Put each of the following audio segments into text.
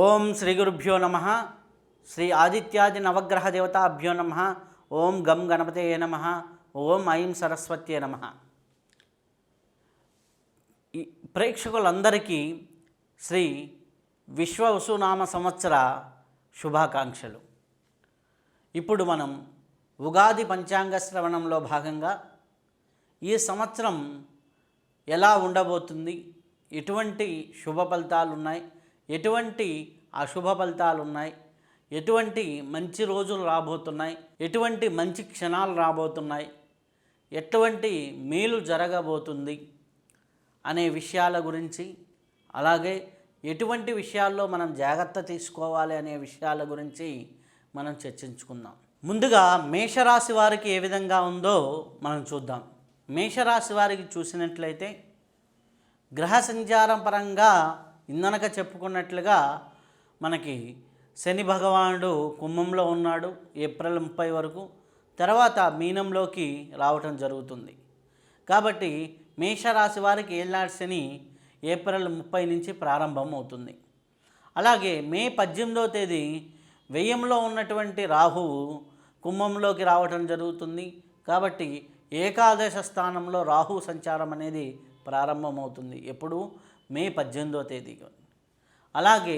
ఓం శ్రీ గురుభ్యో నమ. శ్రీ ఆదిత్యాది నవగ్రహ దేవతాభ్యో నమ. ఓం గం గణపతయే నమ. ఓం ఐం సరస్వత్యే నమ. ఈ ప్రేక్షకులందరికీ శ్రీ విశ్వవసునామ సంవత్సర శుభాకాంక్షలు. ఇప్పుడు మనం ఉగాది పంచాంగ శ్రవణంలో భాగంగా ఈ సంవత్సరం ఎలా ఉండబోతుంది, ఎటువంటి శుభ ఫలితాలు ఉన్నాయి, ఎటువంటి అశుభ ఫలితాలు ఉన్నాయి, ఎటువంటి మంచి రోజులు రాబోతున్నాయి, ఎటువంటి మంచి క్షణాలు రాబోతున్నాయి, ఎటువంటి మేలు జరగబోతుంది అనే విషయాల గురించి, అలాగే ఎటువంటి విషయాల్లో మనం జాగ్రత్త తీసుకోవాలి అనే విషయాల గురించి మనం చర్చించుకుందాం. ముందుగా మేషరాశి వారికి ఏ విధంగా ఉందో మనం చూద్దాం. మేషరాశి వారికి చూసినట్లయితే గ్రహ సంచారం పరంగా ఇందనక చెప్పుకున్నట్లుగా మనకి శని భగవానుడు కుంభంలో ఉన్నాడు ఏప్రిల్ 30 వరకు, తర్వాత మీనంలోకి రావటం జరుగుతుంది. కాబట్టి మేషరాశి వారికి ఏళ్ళనాటి శని ఏప్రిల్ 30 నుంచి ప్రారంభం అవుతుంది. అలాగే మే 18వ తేదీ వ్యయంలో ఉన్నటువంటి రాహువు కుంభంలోకి రావటం జరుగుతుంది. కాబట్టి ఏకాదశ స్థానంలో రాహు సంచారం అనేది ప్రారంభమవుతుంది. ఎప్పుడు? మే 18వ తేదీ. అలాగే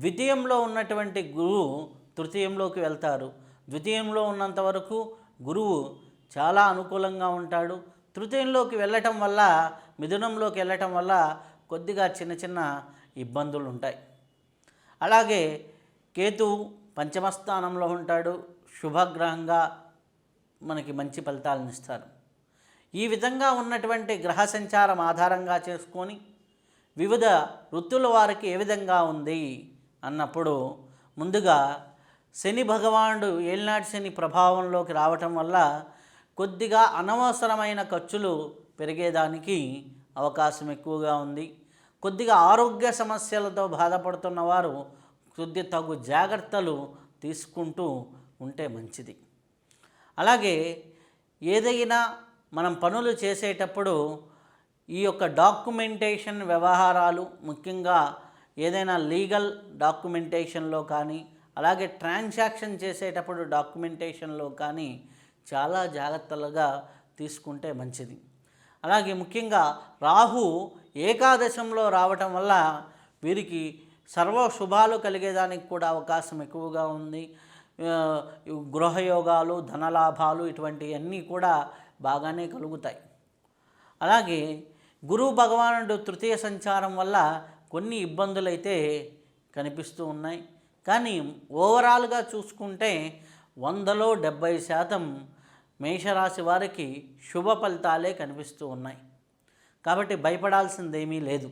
ద్వితీయంలో ఉన్నటువంటి గురువు తృతీయంలోకి వెళ్తారు. ద్వితీయంలో ఉన్నంత వరకు గురువు చాలా అనుకూలంగా ఉంటాడు. తృతీయంలోకి వెళ్ళటం వల్ల, మిథునంలోకి వెళ్ళటం వల్ల కొద్దిగా చిన్న చిన్న ఇబ్బందులు ఉంటాయి. అలాగే కేతువు పంచమస్థానంలో ఉంటాడు, శుభగ్రహంగా మనకి మంచి ఫలితాలను ఇస్తారు. ఈ విధంగా ఉన్నటువంటి గ్రహ సంచారం ఆధారంగా చేసుకొని వివిధ వృత్తుల వారికి ఏ విధంగా ఉంది అన్నప్పుడు, ముందుగా శని భగవానుడు ఏలినాటి శని ప్రభావంలోకి రావటం వల్ల కొద్దిగా అనవసరమైన ఖర్చులు పెరిగేదానికి అవకాశం ఎక్కువగా ఉంది. కొద్దిగా ఆరోగ్య సమస్యలతో బాధపడుతున్న వారు కొద్దిగా తగు జాగ్రత్తలు తీసుకుంటూ ఉంటే మంచిది. అలాగే ఏదైనా మనం పనులు చేసేటప్పుడు ఈ యొక్క డాక్యుమెంటేషన్ వ్యవహారాలు, ముఖ్యంగా ఏదైనా లీగల్ డాక్యుమెంటేషన్లో కానీ, అలాగే ట్రాన్సాక్షన్ చేసేటప్పుడు డాక్యుమెంటేషన్లో కానీ చాలా జాగ్రత్తలుగా తీసుకుంటే మంచిది. అలాగే ముఖ్యంగా రాహు ఏకాదశంలో రావటం వల్ల వీరికి సర్వ శుభాలు కలిగేదానికి కూడా అవకాశం ఎక్కువగా ఉంది. గృహయోగాలు, ధనలాభాలు ఇటువంటివన్నీ కూడా బాగానే కలుగుతాయి. అలాగే గురువు భగవానుడు తృతీయ సంచారం వల్ల కొన్ని ఇబ్బందులు అయితే కనిపిస్తూ ఉన్నాయి. కానీ ఓవరాల్గా చూసుకుంటే 100లో 70% మేషరాశి వారికి శుభ ఫలితాలే కనిపిస్తూ ఉన్నాయి. కాబట్టి భయపడాల్సిందేమీ లేదు.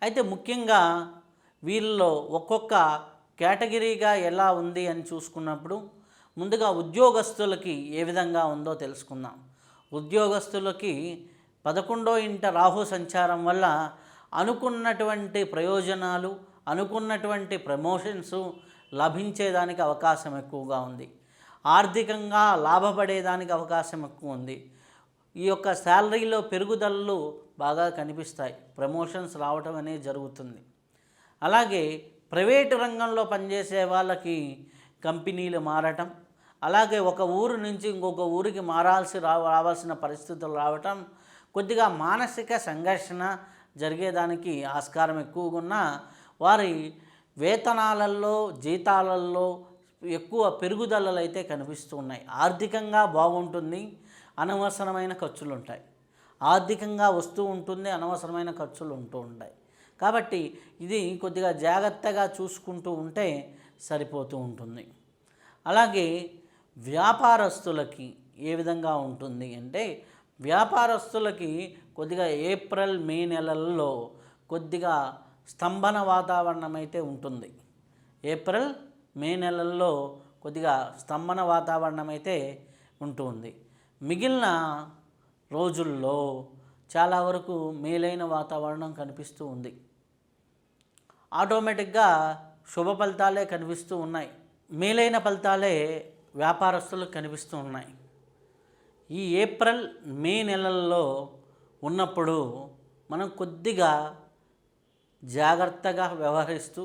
అయితే ముఖ్యంగా వీళ్ళలో ఒక్కొక్క కేటగిరీగా ఎలా ఉంది అని చూసుకున్నప్పుడు, ముందుగా ఉద్యోగస్తులకి ఏ విధంగా ఉందో తెలుసుకుందాం. ఉద్యోగస్తులకి 11వ ఇంట రాహు సంచారం వల్ల అనుకున్నటువంటి ప్రయోజనాలు, అనుకున్నటువంటి ప్రమోషన్స్ లభించేదానికి అవకాశం ఎక్కువగా ఉంది. ఆర్థికంగా లాభపడేదానికి అవకాశం ఎక్కువ ఉంది. ఈ యొక్క శాలరీలో పెరుగుదలలు బాగా కనిపిస్తాయి. ప్రమోషన్స్ రావటం అనేది జరుగుతుంది. అలాగే ప్రైవేటు రంగంలో పనిచేసే వాళ్ళకి కంపెనీలు మారటం, అలాగే ఒక ఊరు నుంచి ఇంకొక ఊరికి రావాల్సిన పరిస్థితులు రావటం, కొద్దిగా మానసిక సంఘర్షణ జరిగేదానికి ఆస్కారం ఎక్కువగా ఉన్న వారి వేతనాలలో, జీతాలలో ఎక్కువ పెరుగుదలలు అయితే కనిపిస్తూ ఉన్నాయి. ఆర్థికంగా బాగుంటుంది, అనవసరమైన ఖర్చులు ఉంటాయి. ఆర్థికంగా వస్తూ ఉంటుంది, అనవసరమైన ఖర్చులు ఉంటూ ఉంటాయి. కాబట్టి ఇది కొద్దిగా జాగ్రత్తగా చూసుకుంటూ ఉంటే సరిపోతూ ఉంటుంది. అలాగే వ్యాపారస్తులకి ఏ విధంగా ఉంటుంది అంటే, వ్యాపారస్తులకి కొద్దిగా ఏప్రిల్ మే నెలల్లో కొద్దిగా స్తంభన వాతావరణం అయితే ఉంటుంది. ఏప్రిల్ మే నెలల్లో కొద్దిగా స్తంభన వాతావరణం అయితే ఉంటుంది. మిగిలిన రోజుల్లో చాలా వరకు మేలైన వాతావరణం కనిపిస్తూ ఉంది. ఆటోమేటిక్గా శుభ ఫలితాలే కనిపిస్తూ ఉన్నాయి. మేలైన ఫలితాలే వ్యాపారస్తులకు కనిపిస్తూ ఉన్నాయి. ఈ ఏప్రిల్ మే నెలల్లో ఉన్నప్పుడు మనం కొద్దిగా జాగ్రత్తగా వ్యవహరిస్తూ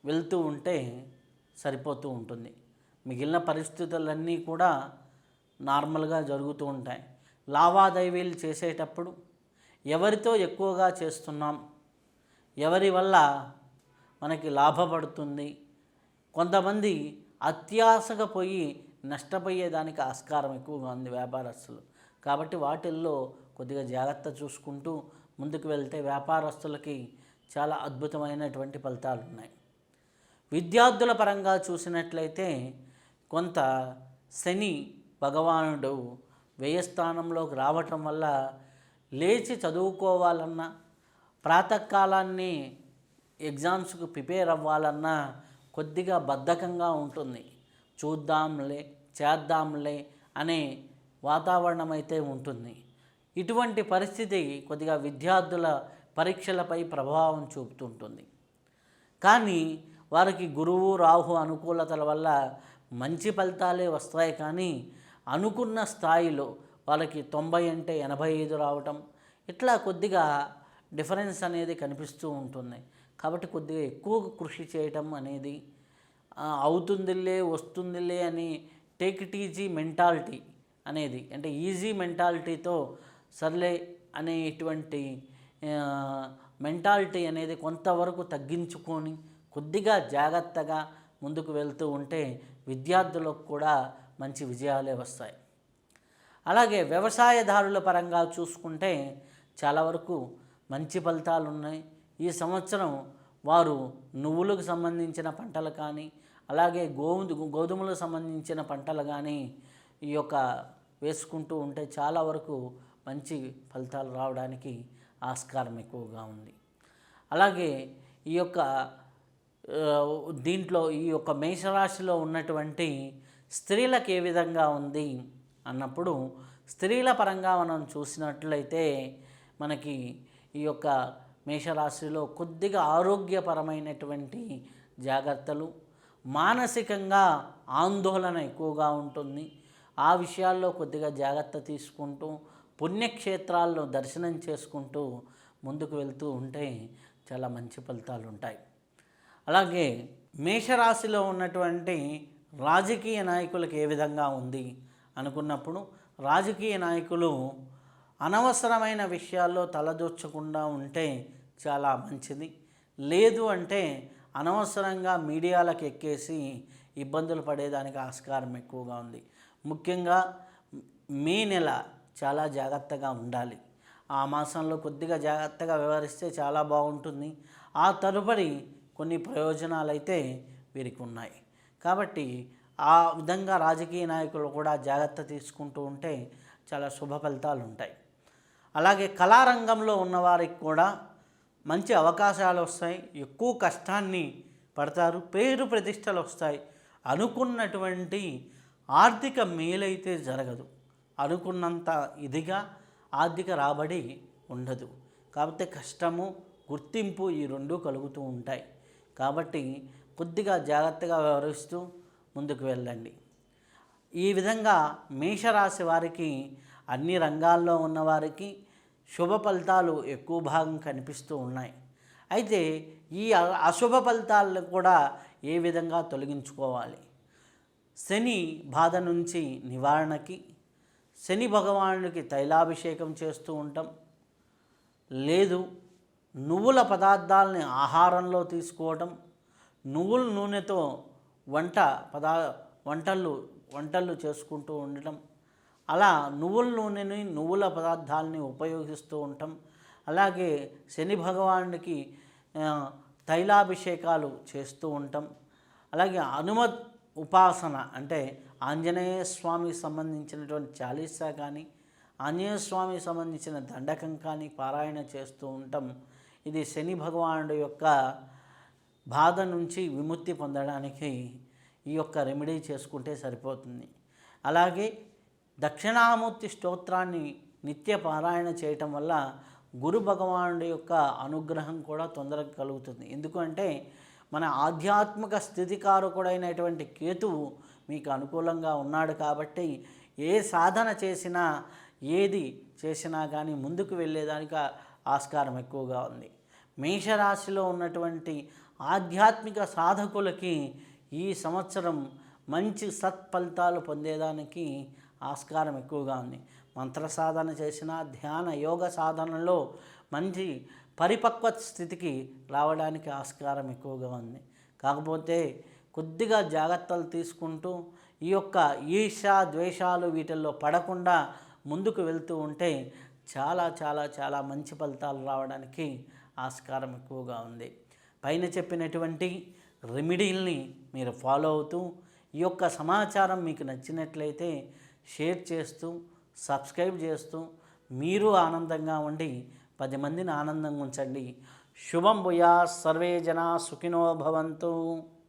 వెళ్తూ ఉంటే సరిపోతూ ఉంటుంది. మిగిలిన పరిస్థితులన్నీ కూడా నార్మల్గా జరుగుతూ ఉంటాయి. లావాదేవీలు చేసేటప్పుడు ఎవరితో ఎక్కువగా చేస్తున్నాం, ఎవరి వల్ల మనకి లాభపడుతుంది, కొంతమంది అత్యాశగా పోయి నష్టపోయేదానికి ఆస్కారం ఎక్కువగా ఉంది వ్యాపారస్తులు. కాబట్టి వాటిల్లో కొద్దిగా జాగ్రత్త చూసుకుంటూ ముందుకు వెళ్తే వ్యాపారస్తులకి చాలా అద్భుతమైనటువంటి ఫలితాలు ఉన్నాయి. విద్యార్థుల పరంగా చూసినట్లయితే కొంత శని భగవానుడు వ్యయస్థానంలోకి రావటం వల్ల లేచి చదువుకోవాలన్నా, ప్రాతకాలాన్ని ఎగ్జామ్స్కు ప్రిపేర్ అవ్వాలన్నా కొద్దిగా బద్ధకంగా ఉంటుంది. చూద్దాంలే చేద్దాంలే అనే వాతావరణం అయితే ఉంటుంది. ఇటువంటి పరిస్థితి కొద్దిగా విద్యార్థుల పరీక్షలపై ప్రభావం చూపుతుంటుంది. కానీ వారికి గురువు రాహు అనుకూలతల వల్ల మంచి ఫలితాలే వస్తాయి. కానీ అనుకున్న స్థాయిలో వాళ్ళకి 90 అంటే 85 రావటం, ఇట్లా కొద్దిగా డిఫరెన్స్ అనేది కనిపిస్తూ ఉంటుంది. కాబట్టి కొద్దిగా ఎక్కువ కృషి చేయటం అనేది అవుతుందిలే వస్తుందిలే అని టేక్ ఇట్ ఈజీ మెంటాలిటీ అనేది, అంటే ఈజీ మెంటాలిటీతో సర్లే అనేటువంటి మెంటాలిటీ అనేది కొంతవరకు తగ్గించుకొని కొద్దిగా జాగ్రత్తగా ముందుకు వెళ్తూ ఉంటే విద్యార్థులకు కూడా మంచి విజయాలే వస్తాయి. అలాగే వ్యవసాయదారుల పరంగా చూసుకుంటే చాలా వరకు మంచి ఫలితాలు ఉన్నాయి. ఈ సంవత్సరం వారు నువ్వులకు సంబంధించిన పంటలు కానీ, అలాగే గోధుమలకు సంబంధించిన పంటలు కానీ ఈ యొక్క వేసుకుంటూ ఉంటే చాలా వరకు మంచి ఫలితాలు రావడానికి ఆస్కారం ఎక్కువగా ఉంది. అలాగే ఈ యొక్క దీంట్లో ఈ యొక్క మేషరాశిలో ఉన్నటువంటి స్త్రీలకు ఏ విధంగా ఉంది అన్నప్పుడు, స్త్రీల పరంగా మనం చూసినట్లయితే మనకి ఈ యొక్క మేషరాశిలో కొద్దిగా ఆరోగ్యపరమైనటువంటి జాగ్రత్తలు, మానసికంగా ఆందోళన ఎక్కువగా ఉంటుంది. ఆ విషయాల్లో కొద్దిగా జాగ్రత్త తీసుకుంటూ పుణ్యక్షేత్రాల్లో దర్శనం చేసుకుంటూ ముందుకు వెళ్తూ ఉంటే చాలా మంచి ఫలితాలు ఉంటాయి. అలాగే మేషరాశిలో ఉన్నటువంటి రాజకీయ నాయకులకు ఏ విధంగా ఉంది అనుకున్నప్పుడు, రాజకీయ నాయకులు అనవసరమైన విషయాల్లో తలదూర్చకుండా ఉంటే చాలా మంచిది. లేదు అంటే అనవసరంగా మీడియాలకు ఎక్కేసి ఇబ్బందులు పడేదానికి ఆస్కారం ఎక్కువగా ఉంది. ముఖ్యంగా మే నెల చాలా జాగ్రత్తగా ఉండాలి. ఆ మాసంలో కొద్దిగా జాగ్రత్తగా వ్యవహరిస్తే చాలా బాగుంటుంది. ఆ తదుపరి కొన్ని ప్రయోజనాలు అయితే వీరికి ఉన్నాయి. కాబట్టి ఆ విధంగా రాజకీయ నాయకులు కూడా జాగ్రత్త తీసుకుంటూ ఉంటే చాలా శుభ ఫలితాలు ఉంటాయి. అలాగే కళారంగంలో ఉన్నవారికి కూడా మంచి అవకాశాలు వస్తాయి. ఎక్కువ కష్టాన్ని పడతారు, పేరు ప్రతిష్టలు వస్తాయి. అనుకున్నటువంటి ఆర్థిక మేలైతే జరగదు, అనుకున్నంత ఇదిగా ఆర్థిక రాబడి ఉండదు. కాబట్టి కష్టము, గుర్తింపు ఈ రెండు కలుగుతూ ఉంటాయి. కాబట్టి కొద్దిగా జాగ్రత్తగా వ్యవహరిస్తూ ముందుకు వెళ్ళండి. ఈ విధంగా మేషరాశి వారికి అన్ని రంగాల్లో ఉన్నవారికి శుభ ఫలితాలు ఎక్కువ భాగం కనిపిస్తూ ఉన్నాయి. అయితే ఈ అశుభ ఫలితాలను కూడా ఏ విధంగా తొలగించుకోవాలి? శని బాధ నుంచి నివారణకి శని భగవానుడికి తైలాభిషేకం చేస్తూ ఉంటాం. లేదు నువ్వుల పదార్థాలని ఆహారంలో తీసుకోవటం, నువ్వుల నూనెతో వంటలు చేసుకుంటూ ఉండటం, అలా నువ్వుల నూనెని నువ్వుల పదార్థాలని ఉపయోగిస్తూ ఉంటాం. అలాగే శని భగవానుడికి తైలాభిషేకాలు చేస్తూ ఉంటాం. అలాగే హనుమత్ ఉపాసన అంటే ఆంజనేయ స్వామికి సంబంధించినటువంటి చాలీసా కానీ, ఆంజనేయ స్వామికి సంబంధించిన దండకం కానీ పారాయణ చేస్తూ ఉంటాం. ఇది శని భగవానుడి యొక్క బాధ నుంచి విముక్తి పొందడానికి ఈ యొక్క రెమెడీ చేసుకుంటే సరిపోతుంది. అలాగే దక్షిణామూర్తి స్తోత్రాన్ని నిత్య పారాయణ చేయటం వల్ల గురు భగవానుడి యొక్క అనుగ్రహం కూడా తొందరగా కలుగుతుంది. ఎందుకంటే మన ఆధ్యాత్మిక స్థితికారకుడైనటువంటి కేతువు మీకు అనుకూలంగా ఉన్నాడు. కాబట్టి ఏ సాధన చేసినా ఏది చేసినా కానీ ముందుకు వెళ్ళేదానికి ఆస్కారం ఎక్కువగా ఉంది. మేషరాశిలో ఉన్నటువంటి ఆధ్యాత్మిక సాధకులకి ఈ సంవత్సరం మంచి సత్ఫలితాలు పొందేదానికి ఆస్కారం ఎక్కువగా ఉంది. మంత్ర సాధన చేసిన, ధ్యాన యోగ సాధనలో మంచి పరిపక్వ స్థితికి రావడానికి ఆస్కారం ఎక్కువగా ఉంది. కాకపోతే కొద్దిగా జాగ్రత్తలు తీసుకుంటూ ఈ యొక్క ఈర్ష ద్వేషాలు వీటిల్లో పడకుండా ముందుకు వెళ్తూ ఉంటే చాలా చాలా చాలా మంచి ఫలితాలు రావడానికి ఆస్కారం ఎక్కువగా ఉంది. పైన చెప్పినటువంటి రెమెడీల్ని మీరు ఫాలో అవుతూ ఈ యొక్క సమాచారం మీకు నచ్చినట్లయితే షేర్ చేస్తూ, సబ్స్క్రైబ్ చేస్తూ మీరు ఆనందంగా ఉండి 10 మందిని ఆనందంగా ఉంచండి. శుభం భూయాత్. సర్వే జనా సుఖినో భవంతు.